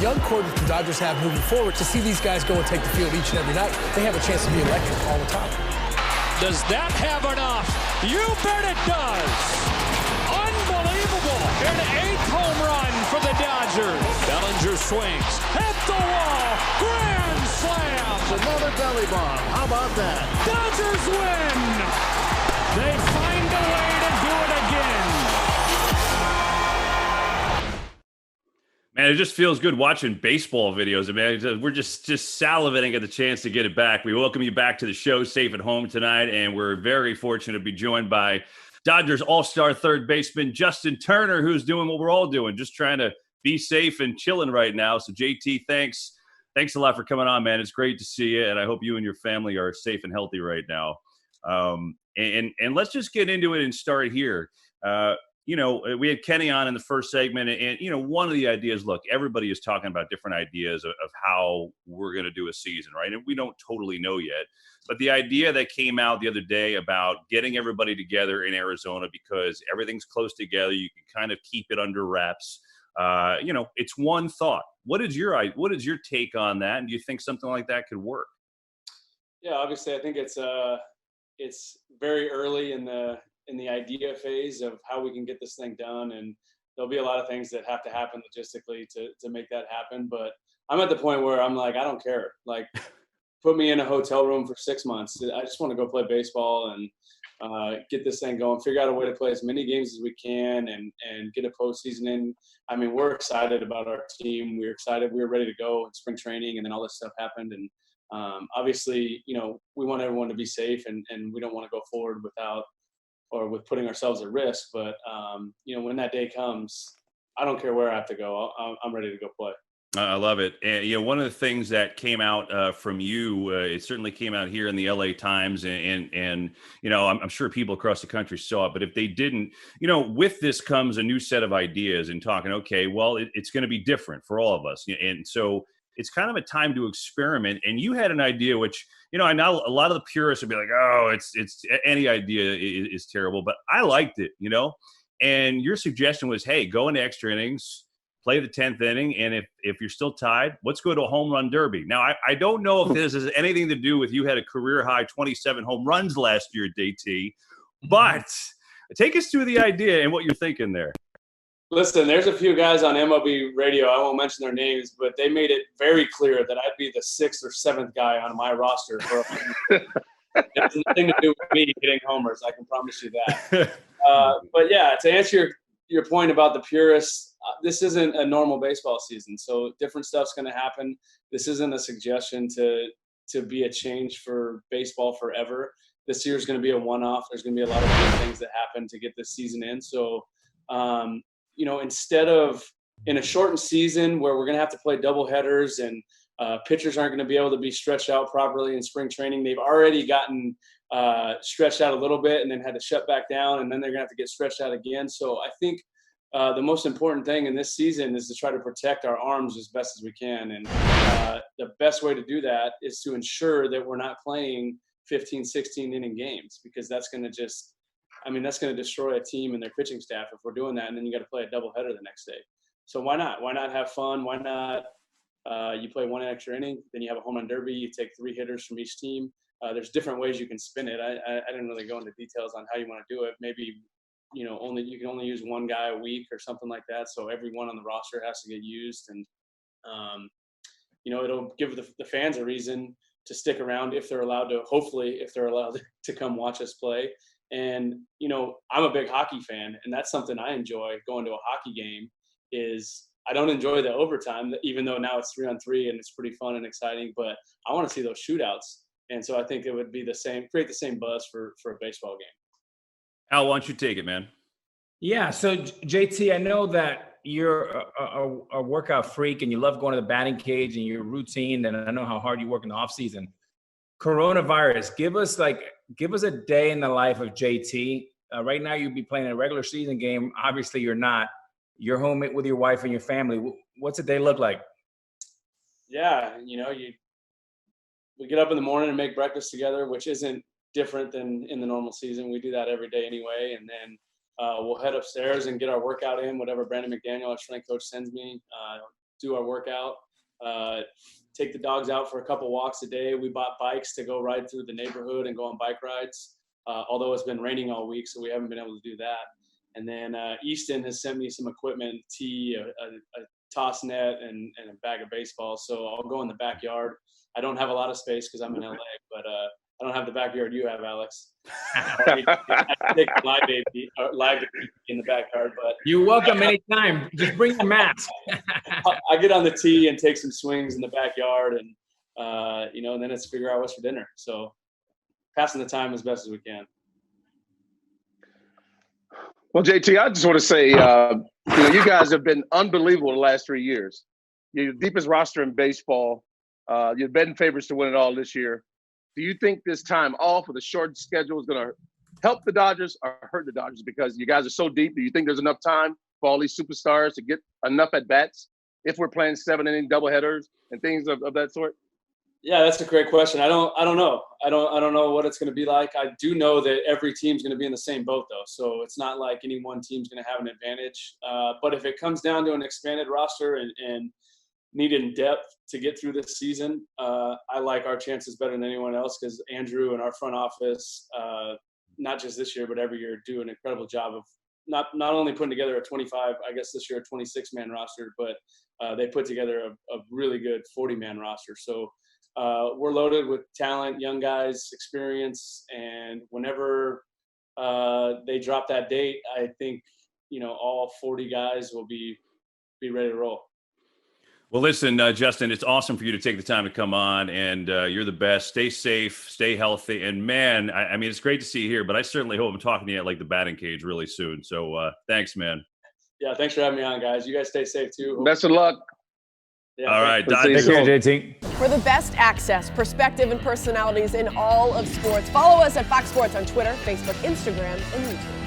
young core that the Dodgers have moving forward, to see these guys go and take the field each and every night, they have a chance to be electric all the time. Does that have enough? You bet it does. Unbelievable. An 8th home run for the Dodgers. Bellinger swings. Hit the wall. Grand slam. Another belly bomb. How about that? Dodgers win. They find a way to do it again. Man, it just feels good watching baseball videos. Man, we're just salivating at the chance to get it back. We welcome you back to the show, Safe at Home tonight, and we're very fortunate to be joined by Dodgers all-star third baseman Justin Turner, who's doing what we're all doing, just trying to be safe and chilling right now. So, JT, thanks a lot for coming on, man. It's great to see you, and I hope you and your family are safe and healthy right now. And let's just get into it and start here. We had Kenny on in the first segment, and one of the ideas, look, everybody is talking about different ideas of how we're going to do a season, right? And we don't totally know yet. But the idea that came out the other day about getting everybody together in Arizona because everything's close together, you can kind of keep it under wraps. It's one thought. What is your take on that? And do you think something like that could work? Yeah, obviously, I think it's very early in the idea phase of how we can get this thing done, and there'll be a lot of things that have to happen logistically to make that happen. But I'm at the point where I'm like, I don't care. Like, put me in a hotel room for 6 months. I just want to go play baseball and get this thing going, figure out a way to play as many games as we can and get a postseason in. I mean, we're excited about our team. We're excited. We were ready to go in spring training, and then all this stuff happened. And obviously, we want everyone to be safe, and we don't want to go forward with putting ourselves at risk. But, when that day comes, I don't care where I have to go. I'm ready to go play. I love it. And, one of the things that came out from you, it certainly came out here in the LA Times and I'm sure people across the country saw it, but if they didn't, with this comes a new set of ideas and talking, okay, well, it's going to be different for all of us. And so it's kind of a time to experiment. And you had an idea, which, I know a lot of the purists would be like, oh, it's any idea is terrible, but I liked it, and your suggestion was, hey, go into extra innings, play the 10th inning, and if you're still tied, let's go to a home run derby. Now, I don't know if this has anything to do with you had a career-high 27 home runs last year, JT, but take us through the idea and what you're thinking there. Listen, there's a few guys on MLB radio, I won't mention their names, but they made it very clear that I'd be the 6th or 7th guy on my roster. It has nothing to do with me hitting homers, I can promise you that. But yeah, to answer your point about the purists, this isn't a normal baseball season, so different stuff's going to happen. This isn't a suggestion to be a change for baseball forever. This year's going to be a one-off. There's going to be a lot of good things that happen to get this season in. So, instead of in a shortened season where we're going to have to play double headers and pitchers aren't going to be able to be stretched out properly in spring training, they've already gotten stretched out a little bit and then had to shut back down, and then they're going to have to get stretched out again. So I think the most important thing in this season is to try to protect our arms as best as we can. And the best way to do that is to ensure that we're not playing 15, 16 inning games, because that's going to destroy a team and their pitching staff if we're doing that. And then you got to play a doubleheader the next day. So why not? Why not have fun? Why not you play one extra inning, then you have a home run derby, you take 3 hitters from each team. There's different ways you can spin it. I didn't really go into details on how you want to do it. Maybe, you can only use one guy a week or something like that. So everyone on the roster has to get used. And, it'll give the fans a reason to stick around if they're allowed to, hopefully, if they're allowed to come watch us play. And, I'm a big hockey fan, and that's something I enjoy going to a hockey game is I don't enjoy the overtime, even though now it's 3-on-3 and it's pretty fun and exciting, but I want to see those shootouts. And so I think it would be create the same buzz for a baseball game. Al, why don't you take it, man? Yeah. So JT, I know that you're a workout freak and you love going to the batting cage and your routine. And I know how hard you work in the off season. Coronavirus, give us a day in the life of JT. Right now you'd be playing a regular season game. Obviously you're not. You're home with your wife and your family. What's a day look like? Yeah. We get up in the morning and make breakfast together, which isn't different than in the normal season. We do that every day anyway. And then we'll head upstairs and get our workout in, whatever Brandon McDaniel, our strength coach, sends me. do our workout, take the dogs out for a couple walks a day. We bought bikes to go ride through the neighborhood and go on bike rides, although it's been raining all week, so we haven't been able to do that. And then Easton has sent me some equipment, tee, a toss net, and a bag of baseballs. So I'll go in the backyard. I don't have a lot of space because I'm in LA, but I don't have the backyard you have, Alex. I take live baby in the backyard, but You're welcome anytime. Just bring your mask. I get on the tee and take some swings in the backyard, and and then it's figure out what's for dinner. So passing the time as best as we can. Well, JT, I just want to say, you guys have been unbelievable the last 3 years. You're the deepest roster in baseball. You're betting favorites to win it all this year. Do you think this time off with a short schedule is going to help the Dodgers or hurt the Dodgers because you guys are so deep? Do you think there's enough time for all these superstars to get enough at bats if we're playing 7-inning doubleheaders and things of that sort? Yeah, that's a great question. I don't know. I don't know what it's going to be like. I do know that every team's going to be in the same boat, though. So it's not like any one team's going to have an advantage. But if it comes down to an expanded roster and needed depth to get through this season, I like our chances better than anyone else because Andrew and our front office, not just this year but every year, do an incredible job of not only putting together a 25, I guess this year a 26-man roster, but they put together a really good 40-man roster. So we're loaded with talent, young guys, experience, and whenever they drop that date, I think all 40 guys will be ready to roll. Well, listen, Justin, it's awesome for you to take the time to come on, and you're the best. Stay safe, stay healthy, and man, I mean, it's great to see you here, but I certainly hope I'm talking to you at like the batting cage really soon. So thanks, man. Yeah, thanks for having me on, guys. You guys stay safe too. Best of luck. Yeah, all right, Take care, JT. For the best access, perspective, and personalities in all of sports, follow us at Fox Sports on Twitter, Facebook, Instagram, and YouTube.